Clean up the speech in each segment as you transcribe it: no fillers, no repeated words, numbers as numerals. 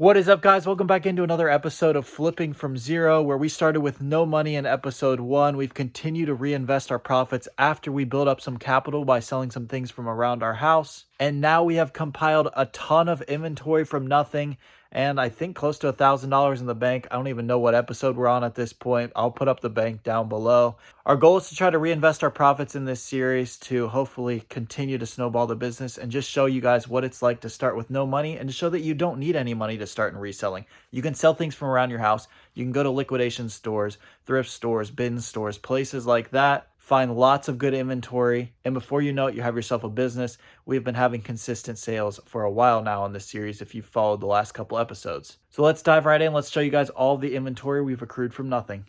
What is up, guys? Welcome back into another episode of Flipping from Zero, where we started with no money in episode 1. We've continued to reinvest our profits after we build up some capital by selling some things from around our house. And now we have compiled a ton of inventory from nothing, and I think close to $1,000 in the bank. I don't even know what episode we're on at this point. I'll put up the bank down below. Our goal is to try to reinvest our profits in this series to hopefully continue to snowball the business and just show you guys what it's like to start with no money and to show that you don't need any money to start in reselling. You can sell things from around your house. You can go to liquidation stores, thrift stores, bin stores, places like that. Find lots of good inventory, and before you know it, you have yourself a business. We've been having consistent sales for a while now on this series if you've followed the last couple episodes. So let's dive right in. Let's show you guys all the inventory we've accrued from nothing.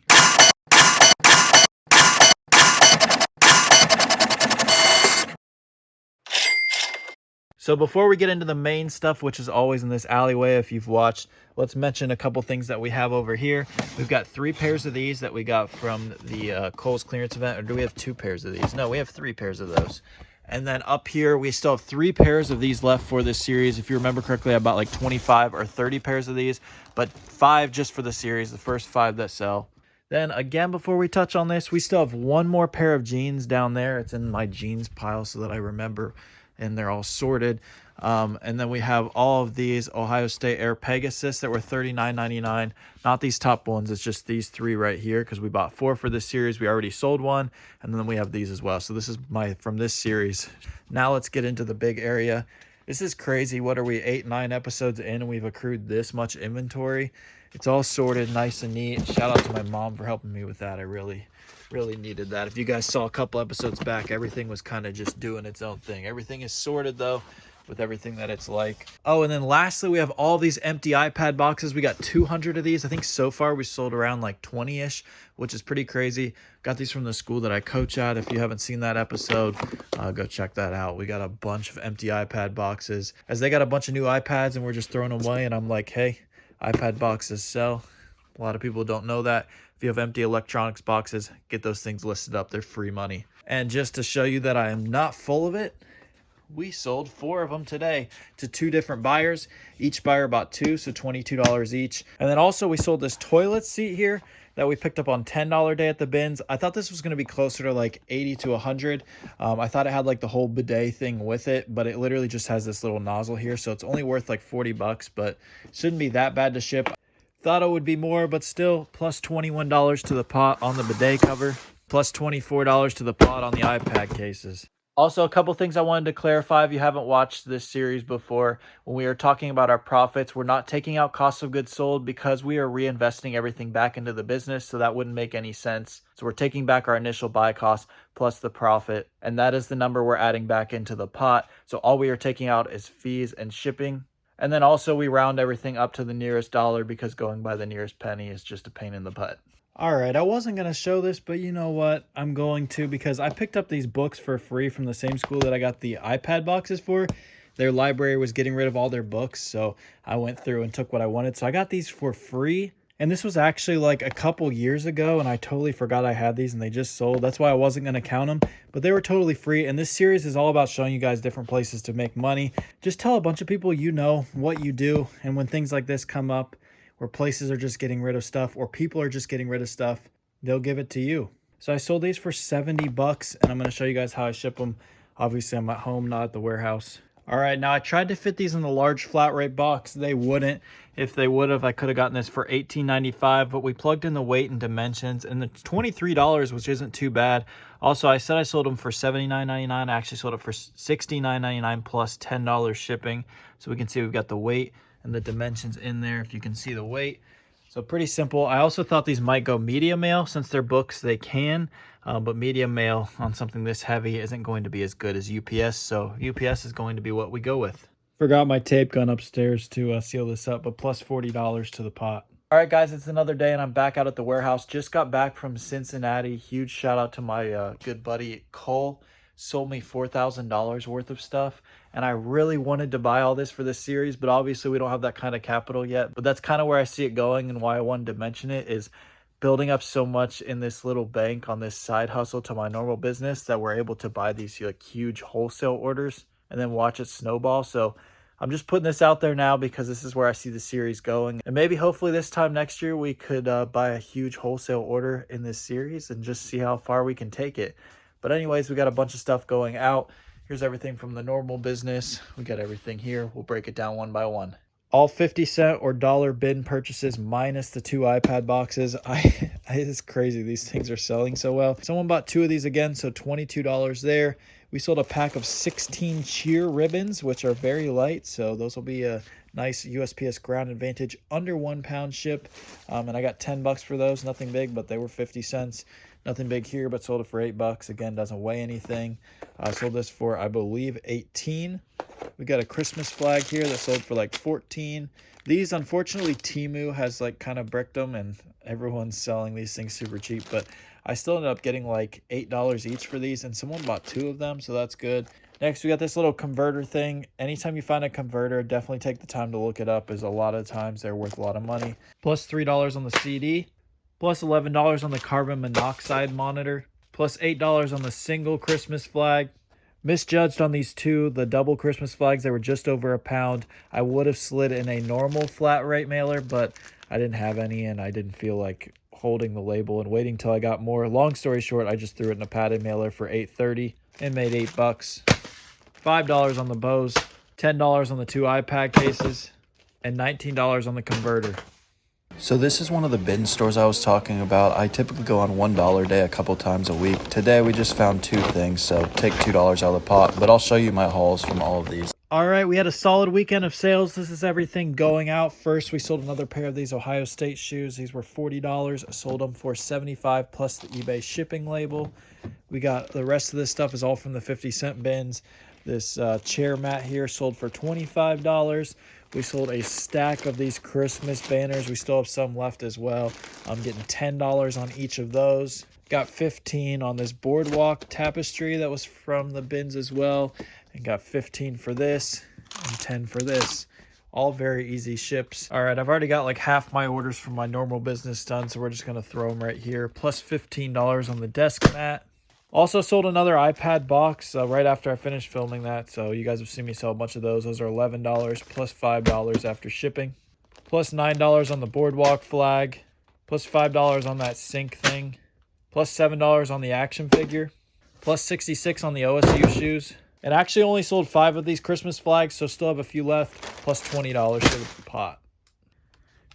So before we get into the main stuff, which is always in this alleyway if you've watched, let's mention a couple things that we have over here. We've got 3 pairs of these that we got from the Kohl's clearance event. Or do we have 2 pairs of these? No, we have 3 pairs of those. And then up here, we still have 3 pairs of these left for this series. If you remember correctly, I bought like 25 or 30 pairs of these, but 5 just for the series, the first 5 that sell. Then again, before we touch on this, we still have 1 more pair of jeans down there. It's in my jeans pile so that I remember, and they're all sorted. And then we have all of these Ohio State Air Pegasus that were $39.99. Not these top ones, it's just these 3 right here because we bought 4 for this series. We already sold 1, and then we have these as well. So this is from this series. Now let's get into the big area. This is crazy. What are we, 8, 9 episodes in, and we've accrued this much inventory? It's all sorted, nice and neat. Shout out to my mom for helping me with that. I really needed that. If you guys saw a couple episodes back, everything was kind of just doing its own thing. Everything is sorted though, with everything that it's like. Oh, and then lastly, we have all these empty iPad boxes. We got 200 of these. I think so far we sold around like 20-ish, which is pretty crazy. Got these from the school that I coach at. If you haven't seen that episode, go check that out. We got a bunch of empty iPad boxes as they got a bunch of new iPads and we're just throwing them away. And I'm like, hey, iPad boxes sell. A lot of people don't know that. If you have empty electronics boxes, get those things listed up. They're free money. And just to show you that I am not full of it, we sold 4 of them today to 2 different buyers. Each buyer bought 2, so $22 each. And then also we sold this toilet seat here that we picked up on $10 day at the bins. I thought this was going to be closer to like 80 to 100. I thought it had like the whole bidet thing with it, but it literally just has this little nozzle here. So it's only worth like 40 bucks, but shouldn't be that bad to ship. Thought it would be more, but still plus $21 to the pot on the bidet cover, plus $24 to the pot on the iPad cases. Also, a couple things I wanted to clarify if you haven't watched this series before. When we are talking about our profits, we're not taking out cost of goods sold because we are reinvesting everything back into the business, so that wouldn't make any sense. So we're taking back our initial buy cost plus the profit, and that is the number we're adding back into the pot. So all we are taking out is fees and shipping. And then also we round everything up to the nearest dollar because going by the nearest penny is just a pain in the butt. All right, I wasn't going to show this, but you know what? I'm going to because I picked up these books for free from the same school that I got the iPad boxes for. Their library was getting rid of all their books, so I went through and took what I wanted. So I got these for free, and this was actually like a couple years ago, and I totally forgot I had these, and they just sold. That's why I wasn't going to count them, but they were totally free, and this series is all about showing you guys different places to make money. Just tell a bunch of people you know what you do, and when things like this come up, where places are just getting rid of stuff or people are just getting rid of stuff, they'll give it to you. So I sold these for 70 bucks and I'm going to show you guys how I ship them. Obviously I'm at home, not at the warehouse. All right, now I tried to fit these in the large flat rate box. They wouldn't. If they would have, I could have gotten this for $18.95, but we plugged in the weight and dimensions and the $23, which isn't too bad. Also, I said I sold them for $79.99. I actually sold it for $69.99 plus $10 shipping. So we can see we've got the weight and the dimensions in there if you can see the weight. So pretty simple. I also thought these might go media mail. Since they're books, they can, but media mail on something this heavy isn't going to be as good as UPS, so UPS is going to be what we go with. Forgot my tape gun upstairs to seal this up, but plus $40 to the pot. All right, guys, it's another day, and I'm back out at the warehouse. Just got back from Cincinnati. Huge shout out to my good buddy Cole. Sold me $4,000 worth of stuff, and I really wanted to buy all this for this series, but obviously we don't have that kind of capital yet. But that's kind of where I see it going, and why I wanted to mention it is building up so much in this little bank on this side hustle to my normal business that we're able to buy these like huge wholesale orders and then watch it snowball. So I'm just putting this out there now because this is where I see the series going. And maybe hopefully this time next year we could buy a huge wholesale order in this series and just see how far we can take it. But anyways, we got a bunch of stuff going out. Here's everything from the normal business. We got everything here. We'll break it down one by one. All 50-cent or dollar bin purchases minus the 2 iPad boxes. It's crazy. These things are selling so well. Someone bought 2 of these again, so $22 there. We sold a pack of 16 cheer ribbons, which are very light, so those will be a nice USPS Ground Advantage under 1 pound ship. And I got $10 for those. Nothing big, but they were 50 cents. Nothing big here, but sold it for $8. Again, doesn't weigh anything. I sold this for, I believe, 18. We got a Christmas flag here that sold for like 14. These, unfortunately, Temu has like kind of bricked them, and everyone's selling these things super cheap, but I still ended up getting like $8 each for these, and someone bought 2 of them, so that's good. Next, we got this little converter thing. Anytime you find a converter, definitely take the time to look it up, as a lot of times they're worth a lot of money. Plus $3 on the CD, plus $11 on the carbon monoxide monitor, plus $8 on the single Christmas flag. Misjudged on these 2, the double Christmas flags. They were just over a pound. I would have slid in a normal flat rate mailer, but I didn't have any, and I didn't feel like holding the label and waiting till I got more. Long story short, I just threw it in a padded mailer for $8.30 and made $8. $5 on the bows, $10 on the 2 iPad cases, and $19 on the converter. So this is one of the bin stores I was talking about. I typically go on $1 day a couple times a week. Today we just found 2 things, so take $2 out of the pot, but I'll show you my hauls from all of these. All right, we had a solid weekend of sales. This is everything going out. First, we sold another pair of these Ohio State shoes. These were $40. I sold them for $75 plus the eBay shipping label. We got the rest of this stuff is all from the 50-cent bins. This chair mat here sold for $25. We sold a stack of these Christmas banners. We still have some left as well. I'm getting $10 on each of those. Got 15 on this boardwalk tapestry that was from the bins as well. And got 15 for this and 10 for this. All very easy ships. All right, I've already got like half my orders from my normal business done, so we're just gonna throw them right here. Plus $15 on the desk mat. Also sold another iPad box right after I finished filming that, so you guys have seen me sell a bunch of those. Those are $11 plus $5 after shipping. Plus $9 on the boardwalk flag. Plus $5 on that sink thing. Plus $7 on the action figure. Plus $66 on the OSU shoes. And actually only sold 5 of these Christmas flags, so still have a few left. Plus $20 for the pot.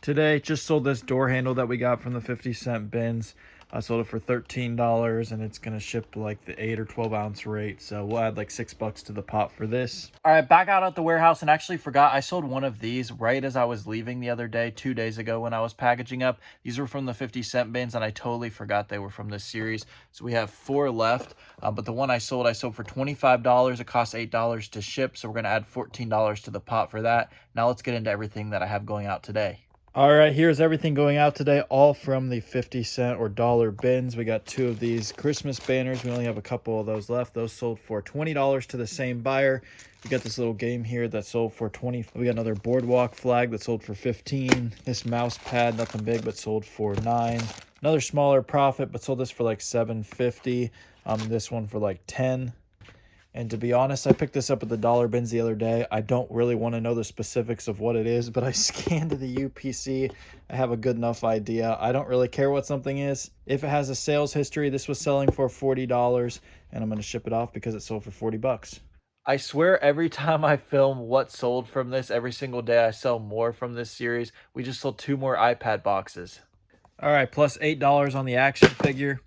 Today, just sold this door handle that we got from the 50-cent bins. I sold it for $13, and it's going to ship like the 8 or 12 ounce rate. So we'll add like $6 to the pot for this. All right, back out at the warehouse, and actually forgot I sold one of these right as I was leaving the other day, 2 days ago when I was packaging up. These were from the 50-cent bins, and I totally forgot they were from this series. So we have 4 left, but the one I sold for $25. It costs $8 to ship, so we're going to add $14 to the pot for that. Now let's get into everything that I have going out today. All right, here's everything going out today, all from the 50-cent or dollar bins. We got 2 of these Christmas banners. We only have a couple of those left. Those sold for $20 to the same buyer. We got this little game here that sold for $20. We got another boardwalk flag that sold for $15. This mouse pad, nothing big, but sold for $9. Another smaller profit, but sold this for like $7.50. This one for like $10. And to be honest, I picked this up at the dollar bins the other day. I don't really want to know the specifics of what it is, but I scanned the UPC. I have a good enough idea. I don't really care what something is. If it has a sales history, this was selling for $40, and I'm going to ship it off because it sold for $40. I swear every time I film what sold from this, every single day I sell more from this series. We just sold 2 more iPad boxes. All right, plus $8 on the action figure,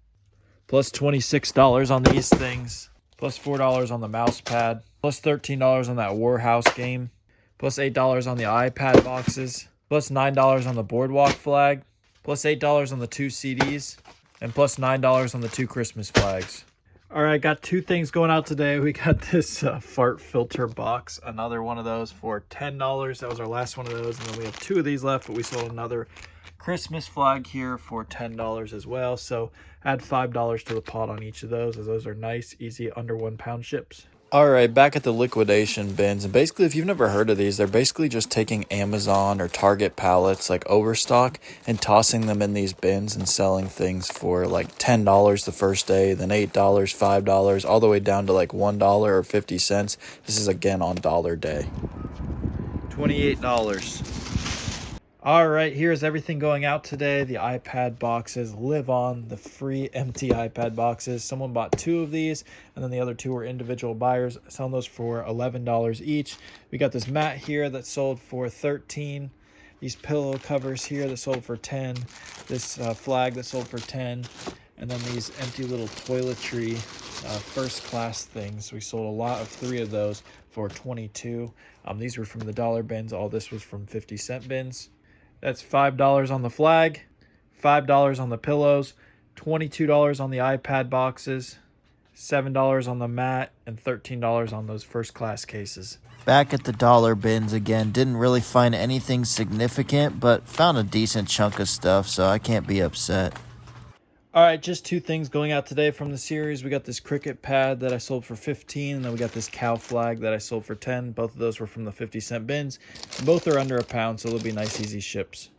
plus $26 on these things. Plus $4 on the mouse pad, plus $13 on that Warhouse game, plus $8 on the iPad boxes, plus $9 on the boardwalk flag, plus $8 on the 2 CDs, and plus $9 on the 2 Christmas flags. All right, got 2 things going out today. We got this fart filter box, another one of those for $10. That was our last one of those, and then we have 2 of these left, but we sold another Christmas flag here for $10 as well. So add $5 to the pot on each of those, as those are nice, easy, under 1 pound ships. All right, back at the liquidation bins, and basically if you've never heard of these, they're basically just taking Amazon or Target pallets like overstock and tossing them in these bins and selling things for like $10 the first day, then $8, $5, all the way down to like $1 or 50 cents. This is again on dollar day. $28. All right, here's everything going out today. The iPad boxes live on, the free empty iPad boxes. Someone bought 2 of these, and then the other 2 were individual buyers, selling those for $11 each. We got this mat here that sold for $13. These pillow covers here that sold for $10. This flag that sold for $10. And then these empty little toiletry first class things. We sold a lot of 3 of those for $22. These were from the dollar bins. All this was from 50-cent bins. That's $5 on the flag, $5 on the pillows, $22 on the iPad boxes, $7 on the mat, and $13 on those first class cases. Back at the dollar bins again, didn't really find anything significant, but found a decent chunk of stuff, so I can't be upset. All right, just 2 things going out today from the series. We got this cricket pad that I sold for $15, and then we got this cow flag that I sold for $10. Both of those were from the 50-cent bins. Both are under £1, so they'll be nice, easy ships.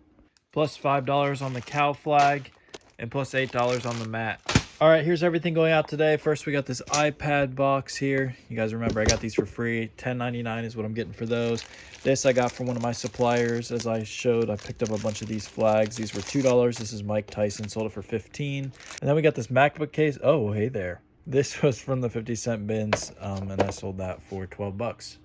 Plus $5 on the cow flag, and plus $8 on the mat. All right, here's everything going out today. First, we got this iPad box here. You guys remember I got these for free. $10.99 is what I'm getting for those. This I got from one of my suppliers. As I showed, I picked up a bunch of these flags. These were $2. This is Mike Tyson, sold it for $15. And then we got this MacBook case. Oh, hey there. This was from the 50-cent bins, and I sold that for $12.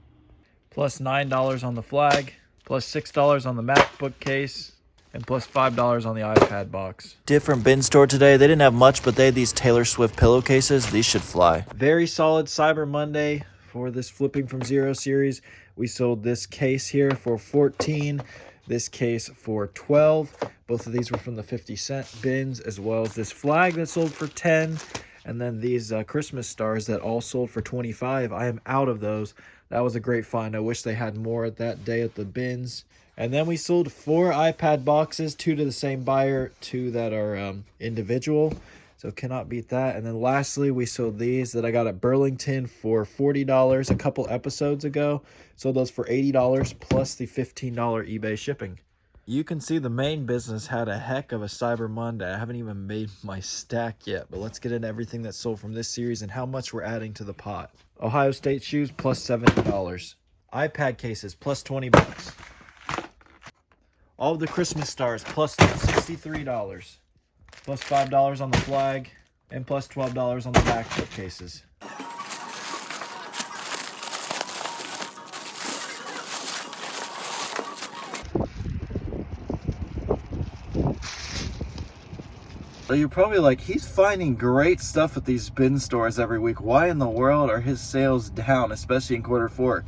Plus $9 on the flag, plus $6 on the MacBook case, and plus $5 on the iPad box. Different bin store today. They didn't have much, but they had these Taylor Swift pillowcases. These should fly. Very solid Cyber Monday for this Flipping from Zero series. We sold this case here for $14, this case for $12. Both of these were from the 50-cent bins, as well as this flag that sold for $10, and then these Christmas stars that all sold for $25. I am out of those. That was a great find. I wish they had more that day at the bins. And then we sold 4 iPad boxes, 2 to the same buyer, 2 that are individual. So cannot beat that. And then lastly, we sold these that I got at Burlington for $40 a couple episodes ago. Sold those for $80 plus the $15 eBay shipping. You can see the main business had a heck of a Cyber Monday. I haven't even made my stack yet, but let's get into everything that sold from this series and how much we're adding to the pot. Ohio State shoes plus $70. iPad cases plus $20. All of the Christmas stars plus $63. Plus $5 on the flag, and plus $12 on the MacBook cases. So you're probably like, he's finding great stuff at these bin stores every week. Why in the world are his sales down, especially in Q4?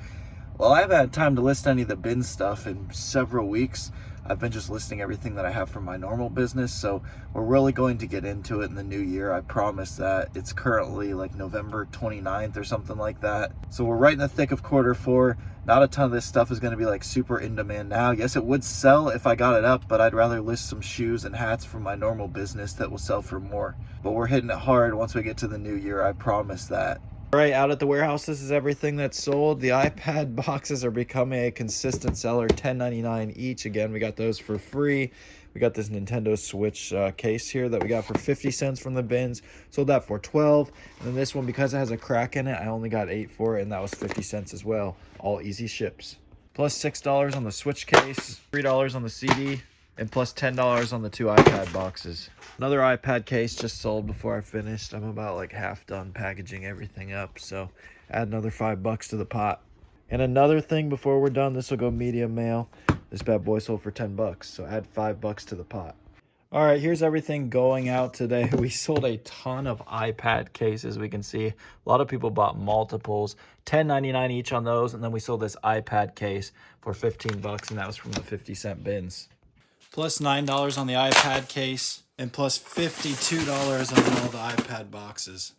Well, I haven't had time to list any of the bin stuff in several weeks. I've been just listing everything that I have from my normal business, so we're really going to get into it in the new year. I promise that. It's currently like November 29th or something like that. So we're right in the thick of Q4. Not a ton of this stuff is going to be like super in demand now. Yes, it would sell if I got it up, but I'd rather list some shoes and hats from my normal business that will sell for more. But we're hitting it hard once we get to the new year. I promise that. All right, out at the warehouse, this is everything that's sold. The iPad boxes are becoming a consistent seller, $10.99 each. Again, we got those for free. We got this Nintendo Switch case here that we got for 50 cents from the bins. Sold that for $12. And then this one, because it has a crack in it, I only got $8 for it, and that was 50 cents as well. All easy ships. Plus $6 on the Switch case, $3 on the CD, and plus $10 on the 2 iPad boxes. Another iPad case just sold before I finished. I'm about like half done packaging everything up, so add another $5 to the pot. And another thing before we're done, this will go medium mail. This bad boy sold for $10, so add $5 to the pot. All right, here's everything going out today. We sold a ton of iPad cases. We can see a lot of people bought multiples, $10.99 each on those, and then we sold this iPad case for $15, and that was from the 50-cent bins. Plus $9 on the iPad case, and plus $52 on all the iPad boxes.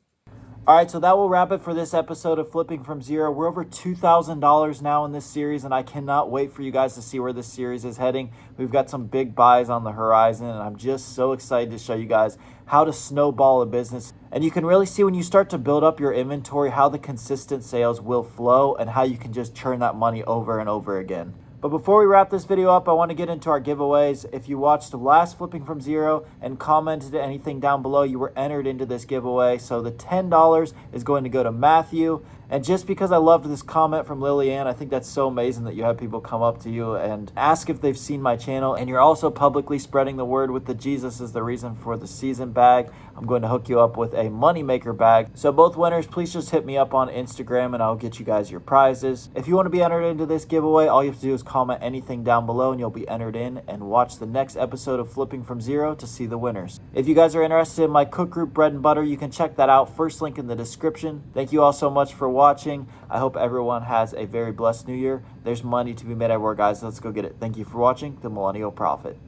All right, so that will wrap it for this episode of Flipping from Zero. We're over $2,000 now in this series, and I cannot wait for you guys to see where this series is heading. We've got some big buys on the horizon, and I'm just so excited to show you guys how to snowball a business. And you can really see when you start to build up your inventory how the consistent sales will flow and how you can just churn that money over and over again. But before we wrap this video up, I want to get into our giveaways. If you watched the last Flipping from Zero and commented anything down below, you were entered into this giveaway. So the $10 is going to go to Matthew. And just because I loved this comment from Lillian, I think that's so amazing that you have people come up to you and ask if they've seen my channel. And you're also publicly spreading the word with the Jesus is the reason for the season bag. I'm going to hook you up with a moneymaker bag. So both winners, please just hit me up on Instagram and I'll get you guys your prizes. If you want to be entered into this giveaway, all you have to do is comment anything down below and you'll be entered in, and watch the next episode of Flipping from Zero to see the winners. If you guys are interested in my cook group Bread and Butter, you can check that out. First link in the description. Thank you all so much for watching. I hope everyone has a very blessed new year. There's money to be made everywhere, guys. Let's go get it. Thank you for watching The Millennial Prophet.